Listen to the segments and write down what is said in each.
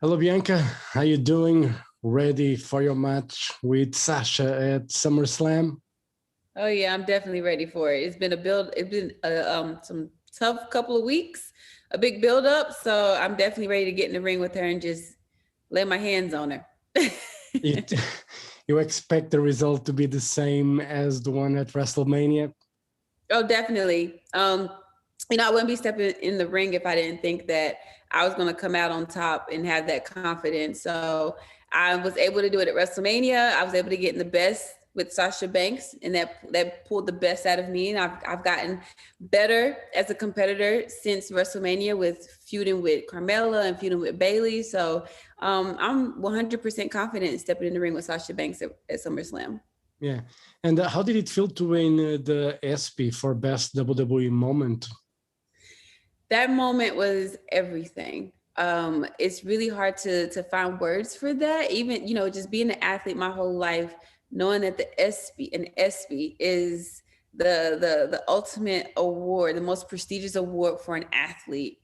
Hello, Bianca. How you doing? Ready for your match with Sasha at SummerSlam? Oh yeah, I'm definitely ready for it. It's been a build. It's been some tough couple of weeks, a big build up. So I'm definitely ready to get in the ring with her and just lay my hands on her. It, you expect the result to be the same as the one at WrestleMania? Oh, definitely. I wouldn't be stepping in the ring if I didn't think that I was going to come out on top and have that confidence. So I was able to do it at WrestleMania. I was able to get in the best with Sasha Banks, and that pulled the best out of me. And I've gotten better as a competitor since WrestleMania with feuding with Carmella and feuding with Bailey. So I'm 100% confident in stepping in the ring with Sasha Banks at SummerSlam. Yeah. And how did it feel to win the ESPY for Best WWE Moment? That moment was everything. It's really hard to find words for that. Even just being an athlete my whole life, knowing that the ESPY is the ultimate award, the most prestigious award for an athlete.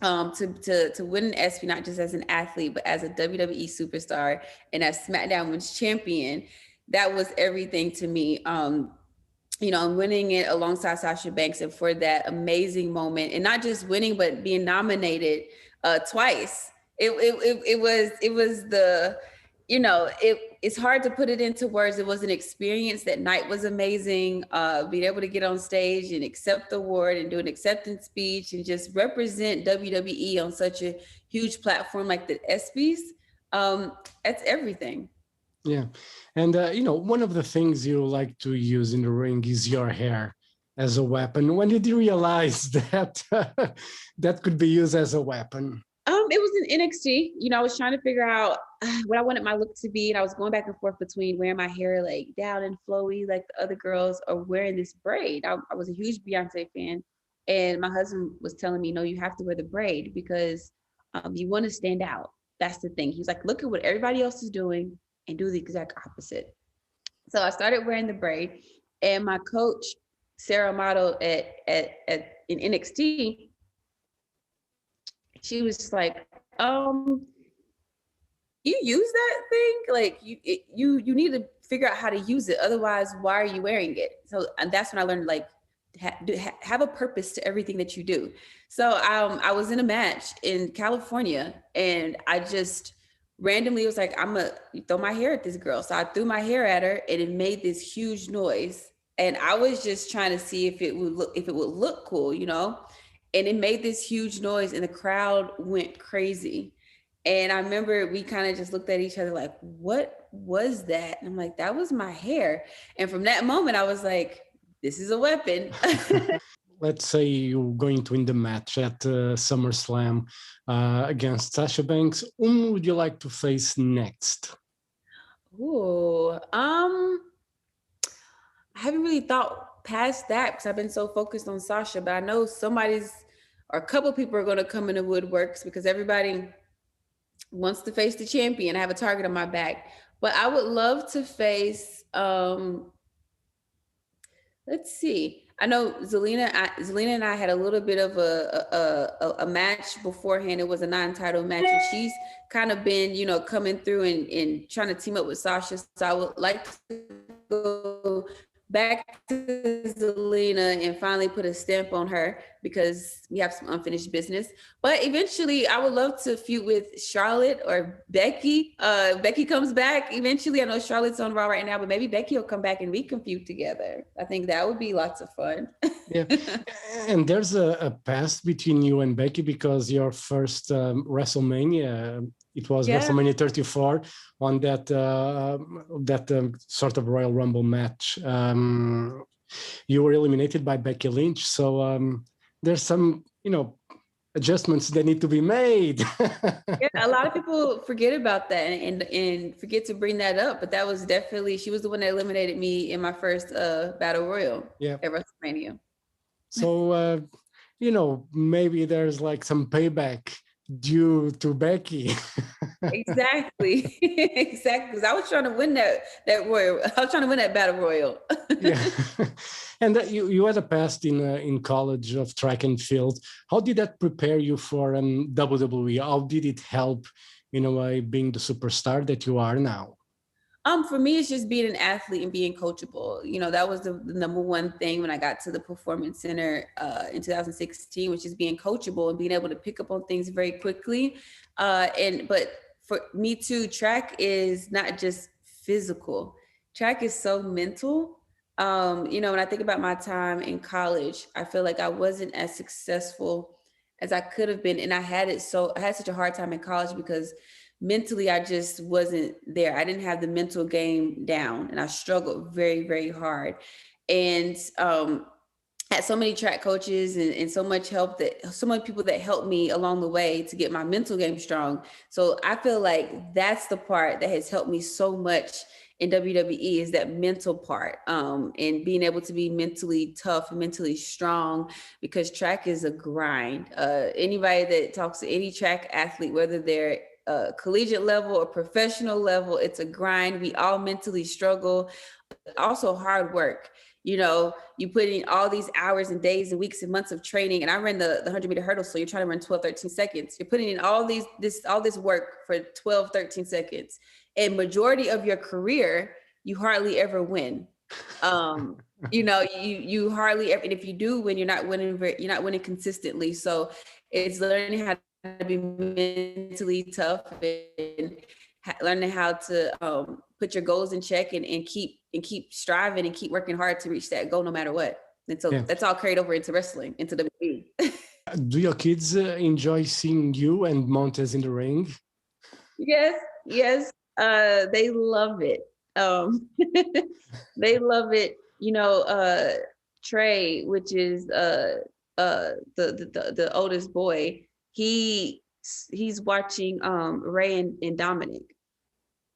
To win an ESPY not just as an athlete but as a WWE superstar and as SmackDown Women's Champion, that was everything to me. Winning it alongside Sasha Banks and for that amazing moment, and not just winning, but being nominated twice. It was it's hard to put it into words. It was an experience. That night was amazing. Being able to get on stage and accept the award and do an acceptance speech and just represent WWE on such a huge platform like the ESPYS. That's everything. Yeah. And, one of the things you like to use in the ring is your hair as a weapon. When did you realize that that could be used as a weapon? It was in NXT. I was trying to figure out what I wanted my look to be, and I was going back and forth between wearing my hair like down and flowy like the other girls, or wearing this braid. I was a huge Beyonce fan, and my husband was telling me, "No, you have to wear the braid because you want to stand out." That's the thing. He's like, "Look at what everybody else is doing and do the exact opposite." So I started wearing the braid, and my coach Sarah Amato at in NXT, she was like, you use that thing, like you need to figure out how to use it, otherwise why are you wearing it? So, and that's when I learned, like, have a purpose to everything that you do. So I was in a match in California, and I just randomly was like, I'm gonna throw my hair at this girl. So I threw my hair at her, and it made this huge noise, and I was just trying to see if it would look cool, and it made this huge noise, and the crowd went crazy. And I remember we kind of just looked at each other like, what was that? And I'm like, that was my hair. And from that moment, I was like, this is a weapon. Let's say you're going to win the match at SummerSlam against Sasha Banks. Whom would you like to face next? Ooh, I haven't really thought past that because I've been so focused on Sasha, but I know somebody's or a couple people are going to come in the woodworks because everybody wants to face the champion. I have a target on my back, but I would love to face. Let's see. I know Zelina and I had a little bit of a match beforehand. It was a non-title match, and she's kind of been, coming through and trying to team up with Sasha. So I would like to go back to Zelina and finally put a stamp on her because we have some unfinished business. But eventually, I would love to feud with Charlotte or Becky. Becky comes back eventually. I know Charlotte's on Raw right now, but maybe Becky will come back and we can feud together. I think that would be lots of fun. Yeah, and there's a past between you and Becky because your first WrestleMania, it was Yeah. WrestleMania 34 on that sort of Royal Rumble match. You were eliminated by Becky Lynch, so there's some adjustments that need to be made. Yeah, a lot of people forget about that and forget to bring that up, but that was definitely, she was the one that eliminated me in my first battle royal Yeah. at WrestleMania. So maybe there's like some payback due to Becky. Exactly. Exactly. Because I was trying to win that royal. I was trying to win that battle royal. Yeah. And you had a past in college of track and field. How did that prepare you for WWE? How did it help in a way being the superstar that you are now? For me, it's just being an athlete and being coachable. You know, that was the number one thing when I got to the Performance Center in 2016, which is being coachable and being able to pick up on things very quickly. But for me too, track is not just physical. Track is so mental. You know, when I think about my time in college, I feel like I wasn't as successful as I could have been, and I had such a hard time in college because mentally I just wasn't there. I didn't have the mental game down, and I struggled very, very hard. And had so many track coaches and so much help, that so many people that helped me along the way to get my mental game strong. So I feel like that's the part that has helped me so much in WWE, is that mental part, and being able to be mentally tough and mentally strong, because track is a grind. Anybody that talks to any track athlete, whether they're collegiate level or professional level, it's a grind. We all mentally struggle. Also hard work. You know, you put in all these hours and days and weeks and months of training. And I ran the 100-meter hurdle. So you're trying to run 12, 13 seconds. You're putting in all this work for 12, 13 seconds. And majority of your career, you hardly ever win. You know, you hardly ever, and if you do win, you're not winning consistently. So it's learning how to be mentally tough and learning how to put your goals in check and keep striving and keep working hard to reach that goal no matter what. And so that's all carried over into wrestling, into WWE. Do your kids enjoy seeing you and Montez in the ring? Yes, they love it. They love it. You know, Trey, which is the oldest boy, he's watching Ray and Dominic,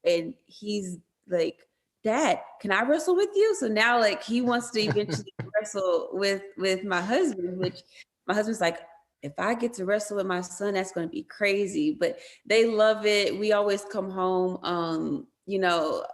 and he's like, Dad, can I wrestle with you? So now like he wants to eventually wrestle with my husband, which my husband's like, if I get to wrestle with my son, that's going to be crazy. But they love it. We always come home. You know,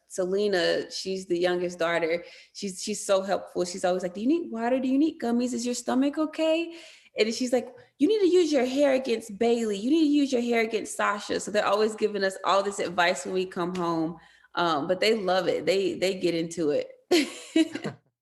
Selena, she's the youngest daughter. She's so helpful. She's always like, do you need water? Do you need gummies? Is your stomach okay? And she's like, you need to use your hair against Bailey. You need to use your hair against Sasha. So they're always giving us all this advice when we come home. But they love it. They get into it.